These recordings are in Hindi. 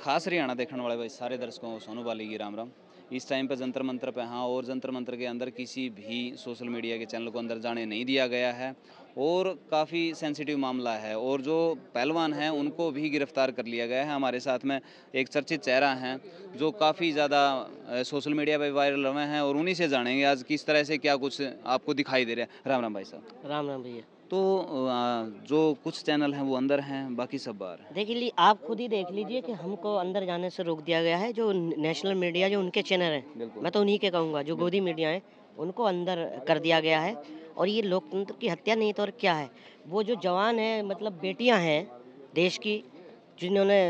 खास हरियाणा देखने वाले भाई सारे दर्शकों को सोनू बाली की राम राम। इस टाइम पे जंतर मंतर पे हाँ, और जंतर मंतर के अंदर किसी भी सोशल मीडिया के चैनल को अंदर जाने नहीं दिया गया है और काफ़ी सेंसिटिव मामला है और जो पहलवान हैं उनको भी गिरफ्तार कर लिया गया है। हमारे साथ में एक चर्चित चेहरा हैं जो काफ़ी ज़्यादा सोशल मीडिया पे वायरल हुए हैं और उन्हीं से जानेंगे आज किस तरह से क्या कुछ आपको दिखाई दे रहा है। राम राम भाई साहब। राम राम भैया। तो जो कुछ चैनल हैं वो अंदर हैं, बाकी सब बाहर हैं। देखिए आप खुद ही देख लीजिए कि हमको अंदर जाने से रोक दिया गया है। जो नेशनल मीडिया जो उनके चैनल हैं, मैं तो उन्हीं के कहूँगा, जो गोदी मीडिया है उनको अंदर कर दिया गया है। और ये लोकतंत्र की हत्या नहीं तो और क्या है। वो जो जवान है, मतलब बेटियां हैं देश की, जिन्होंने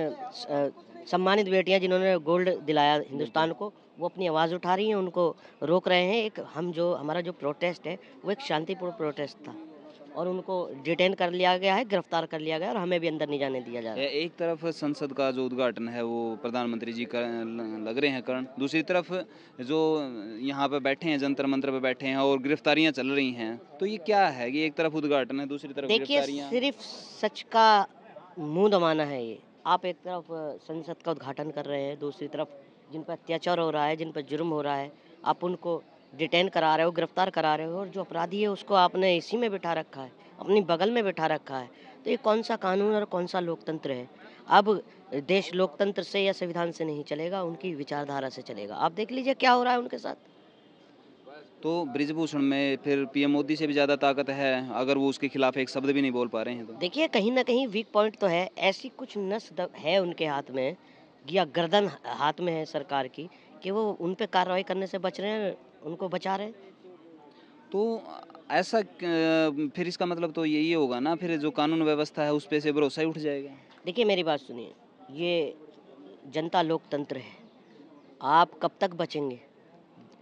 सम्मानित बेटियां जिन्होंने गोल्ड दिलाया हिंदुस्तान को, वो अपनी आवाज़ उठा रही हैं, उनको रोक रहे हैं। एक हमारा जो प्रोटेस्ट है वो एक शांतिपूर्ण प्रोटेस्ट था और उनको डिटेन कर लिया गया है, गिरफ्तार कर लिया गया और हमें भी अंदर नहीं जाने दिया जा रहा है। एक तरफ संसद का जो उद्घाटन है वो प्रधानमंत्री जी लग रहे हैं करण, दूसरी तरफ जो यहाँ पे बैठे हैं, जंतर मंतर पे बैठे हैं और गिरफ्तारियां चल रही हैं, तो ये क्या है कि एक तरफ उद्घाटन है, दूसरी तरफ देखिए गिरफ्तारियां। सिर्फ सच का मुंह दबाना है ये। आप एक तरफ संसद का उद्घाटन कर रहे हैं, दूसरी तरफ जिन पर अत्याचार हो रहा है, जिन पर जुर्म हो रहा है, आप उनको डिटेन करा रहे हो, गिरफ्तार करा रहे हो, और जो अपराधी है उसको आपने इसी में बिठा रखा है, अपनी बगल में बिठा रखा है। तो ये कौन सा कानून और कौन सा लोकतंत्र है। अब देश लोकतंत्र से या संविधान से नहीं चलेगा, उनकी विचारधारा से चलेगा। आप देख लीजिए क्या हो रहा है उनके साथ। तो ब्रिजभूषण में फिर पीएम मोदी से भी ज़्यादा ताकत है, अगर वो उसके खिलाफ एक शब्द भी नहीं बोल पा रहे हैं तो। देखिए कहीं ना कहीं वीक पॉइंट तो है, ऐसी कुछ है उनके हाथ में, या गर्दन हाथ में है सरकार की, कि वो उन पे कार्रवाई करने से बच रहे हैं, उनको बचा रहे हैं। तो ऐसा फिर इसका मतलब तो यही होगा ना, फिर जो कानून व्यवस्था है उस पे से भरोसा ही उठ जाएगा। देखिए मेरी बात सुनिए, ये जनता लोकतंत्र है, आप कब तक बचेंगे।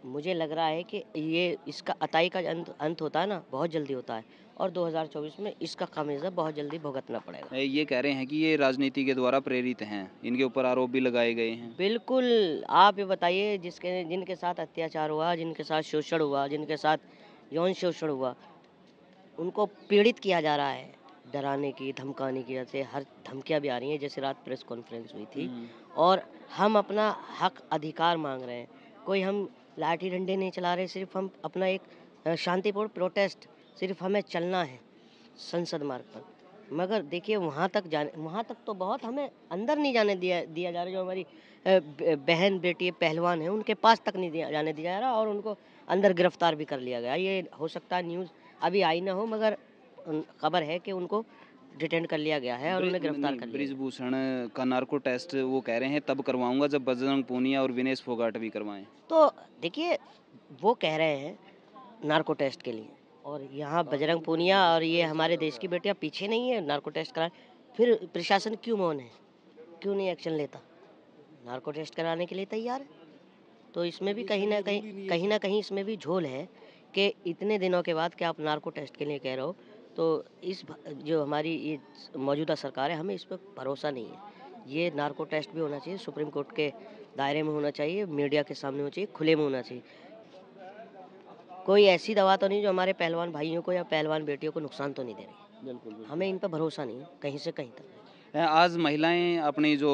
मुझे लग रहा है कि ये इसका अताई का अंत होता है ना, बहुत जल्दी होता है, और 2024 में इसका खामियाजा बहुत जल्दी भुगतना पड़ेगा। ये कह रहे हैं कि ये राजनीति के द्वारा प्रेरित हैं, इनके ऊपर आरोप भी लगाए गए हैं। बिल्कुल। आप ये बताइए, जिनके साथ अत्याचार हुआ, जिनके साथ शोषण हुआ, जिनके साथ यौन शोषण हुआ, उनको पीड़ित किया जा रहा है, डराने की, धमकाने की, जैसे हर धमकियां भी आ रही हैं, जैसे रात प्रेस कॉन्फ्रेंस हुई थी। और हम अपना हक अधिकार मांग रहे हैं। कोई हम लाठी डंडे नहीं चला रहे, सिर्फ हम अपना एक शांतिपूर्ण प्रोटेस्ट, सिर्फ हमें चलना है संसद मार्ग पर। मगर देखिए वहाँ तक तो बहुत हमें अंदर नहीं जाने दिया जा रहा। जो हमारी बहन बेटी पहलवान है, उनके पास तक नहीं जाने दिया जा रहा, और उनको अंदर गिरफ्तार भी कर लिया गया। ये हो सकता है न्यूज़ अभी आई ना हो, मगर खबर है कि उनको डिटेन कर लिया गया है और उन्हें गिरफ्तार कर लिया गया। ब्रिजभूषण का नार्को टेस्ट वो कह रहे हैं तब करवाऊंगा जब बजरंग पूनिया और विनेश फोगाट भी करवाएं। तो देखिए वो कह रहे हैं नार्को टेस्ट के लिए, और यहाँ बजरंग पूनिया और ये हमारे देश की बेटियां पीछे नहीं है नार्को टेस्ट कराए। फिर प्रशासन क्यों मौन है, क्यों नहीं एक्शन लेता। नार्को टेस्ट कराने के लिए तैयार है। तो इसमें भी कहीं ना कहीं इसमें भी झोल है कि इतने दिनों के बाद कि आप नार्को टेस्ट के लिए कह रहे हो। तो जो हमारी ये मौजूदा सरकार है, हमें इस पर भरोसा नहीं है। ये नार्को टेस्ट भी होना चाहिए, सुप्रीम कोर्ट के दायरे में होना चाहिए, मीडिया के सामने होना चाहिए, खुले में होना चाहिए। कोई ऐसी दवा तो नहीं जो हमारे पहलवान भाइयों को या पहलवान बेटियों को नुकसान तो नहीं दे रही। बिल्कुल। हमें इन पर भरोसा नहीं है कहीं से कहीं तक। आज महिलाएं अपनी जो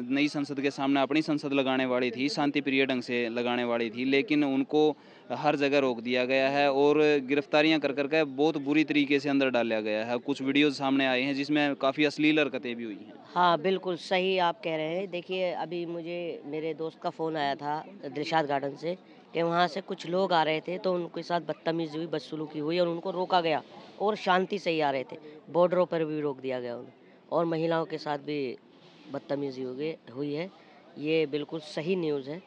नई संसद के सामने अपनी संसद लगाने वाली थी, शांति प्रिय ढंग से लगाने वाली थी, लेकिन उनको हर जगह रोक दिया गया है और गिरफ्तारियां कर करके बहुत बुरी तरीके से अंदर डाला गया है। कुछ वीडियोज सामने आए हैं जिसमें काफ़ी अश्लील हरकतें भी हुई हैं। हाँ बिल्कुल सही आप कह रहे हैं। देखिए अभी मुझे मेरे दोस्त का फ़ोन आया था दिलशाद गार्डन से, कि वहाँ से कुछ लोग आ रहे थे, तो उनके साथ बदतमीजी हुई, बदसलूकी हुई और उनको रोका गया, और शांति से ही आ रहे थे। बॉर्डरों पर भी रोक दिया गया उन्हें, और महिलाओं के साथ भी बदतमीजी हुई है। ये बिल्कुल सही न्यूज़ है,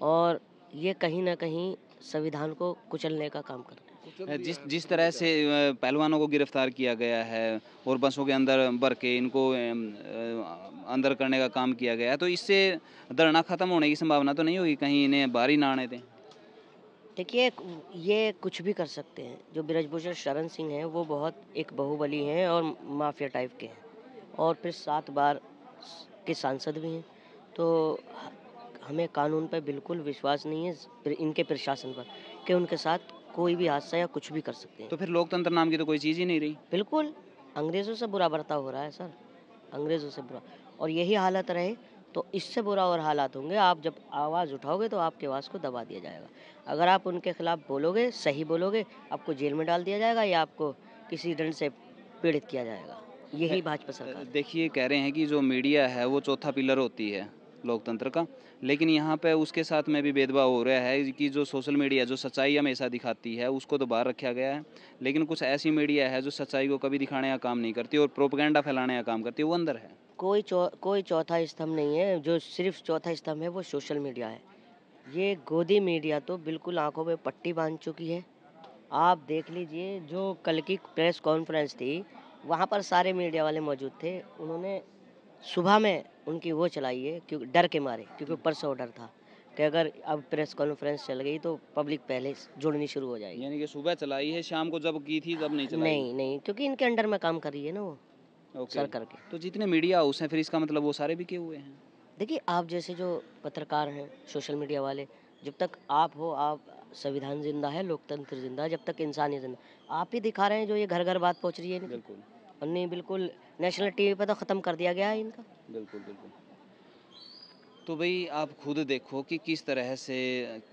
और ये कहीं ना कहीं संविधान को कुचलने का काम कर रहा है। जिस जिस तरह से पहलवानों को गिरफ्तार किया गया है और बसों के अंदर भर के इनको अंदर करने का काम किया गया है, तो इससे धरना खत्म होने की संभावना तो नहीं होगी, कहीं इन्हें बाहर ही ना आने दें। देखिए ये कुछ भी कर सकते हैं। जो ब्रजभूषण शरण सिंह हैं वो बहुत एक बाहुबली हैं और माफिया टाइप के हैं, और फिर 7 बार के सांसद भी हैं। तो हमें कानून पर बिल्कुल विश्वास नहीं है, इनके प्रशासन पर, कि उनके साथ कोई भी हादसा या कुछ भी कर सकते हैं। तो फिर लोकतंत्र नाम की तो कोई चीज़ ही नहीं रही। बिल्कुल अंग्रेज़ों से बुरा बर्ताव हो रहा है सर, अंग्रेज़ों से बुरा। और यही हालत रहे तो इससे बुरा और हालात होंगे। आप जब आवाज़ उठाओगे तो आपकी आवाज़ को दबा दिया जाएगा। अगर आप उनके खिलाफ बोलोगे, सही बोलोगे, आपको जेल में डाल दिया जाएगा या आपको किसी दंड से पीड़ित किया जाएगा। यही भाजपा सरकार है। देखिए, कह रहे हैं कि जो मीडिया है वो चौथा पिलर होती है लोकतंत्र का, लेकिन यहाँ पे उसके साथ में भी भेदभाव हो रहा है कि जो सोशल मीडिया जो सच्चाई हमेशा दिखाती है उसको तो बाहर रखा गया है, लेकिन कुछ ऐसी मीडिया है जो सच्चाई को कभी दिखाने का काम नहीं करती और प्रोपेगेंडा फैलाने का काम करती है, वो अंदर है। कोई चौथा स्तंभ नहीं है। जो सिर्फ चौथा स्तंभ है वो सोशल मीडिया है। ये गोदी मीडिया तो बिल्कुल आंखों पे पट्टी बांध चुकी है। आप देख लीजिए, जो कल की प्रेस कॉन्फ्रेंस थी, वहाँ पर सारे मीडिया वाले मौजूद थे। उन्होंने सुबह में उनकी वो चलाई है क्योंकि डर के मारे, क्योंकि ऊपर से ऑर्डर था कि अगर अब प्रेस कॉन्फ्रेंस चल गई तो पब्लिक पहले जुड़नी शुरू हो जाएगी। यानी कि सुबह चलाई है, शाम को जब की थी तब नहीं चलाई। नहीं, क्योंकि इनके अंडर में काम कर रही है ना वो ओके, सरकार के। तो जितने मीडिया हाउस हैं फिर इसका मतलब वो सारे बिके हुए हैं। देखिए, आप जैसे जो पत्रकार हैं, सोशल मीडिया वाले, जब तक आप हो, आप संविधान जिंदा है, लोकतंत्र जिंदा है, जब तक इंसान ही जिंदा। आप ही दिखा रहे हैं जो ये घर घर बात पहुंच रही है इनकी। बिल्कुल और नहीं, बिल्कुल नेशनल टीवी पे तो ख़त्म कर दिया गया है इनका। बिल्कुल बिल्कुल। तो भाई आप खुद देखो कि किस तरह से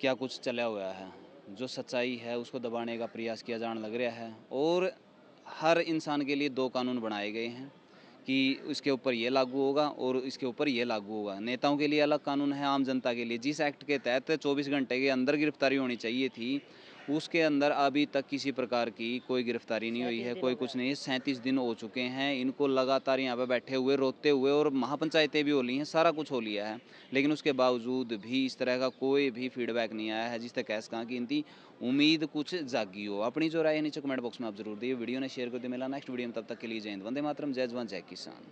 क्या कुछ चला हुआ है, जो सच्चाई है उसको दबाने का प्रयास किया जाने लग रहा है, और हर इंसान के लिए दो कानून बनाए गए हैं कि इसके ऊपर ये लागू होगा और इसके ऊपर ये लागू होगा। नेताओं के लिए अलग कानून है, आम जनता के लिए। जिस एक्ट के तहत 24 घंटे के अंदर गिरफ्तारी होनी चाहिए थी, उसके अंदर अभी तक किसी प्रकार की कोई गिरफ्तारी नहीं हुई है, कोई कुछ नहीं है। 37 दिन हो चुके हैं इनको लगातार यहाँ पे बैठे हुए, रोते हुए, और महापंचायतें भी हो ली हैं, सारा कुछ हो लिया है, लेकिन उसके बावजूद भी इस तरह का कोई भी फीडबैक नहीं आया है जिस तक कैस कहा कि इनकी उम्मीद कुछ जागी हो। अपनी जो राय है नीचे कमेंट बॉक्स में आप जरूर दिए, वीडियो ने शेयर कर दिया। मिला नेक्स्ट वीडियो में, तब तक के लिए जय हिंद, वंदे मातरम, जय जवान जय किसान।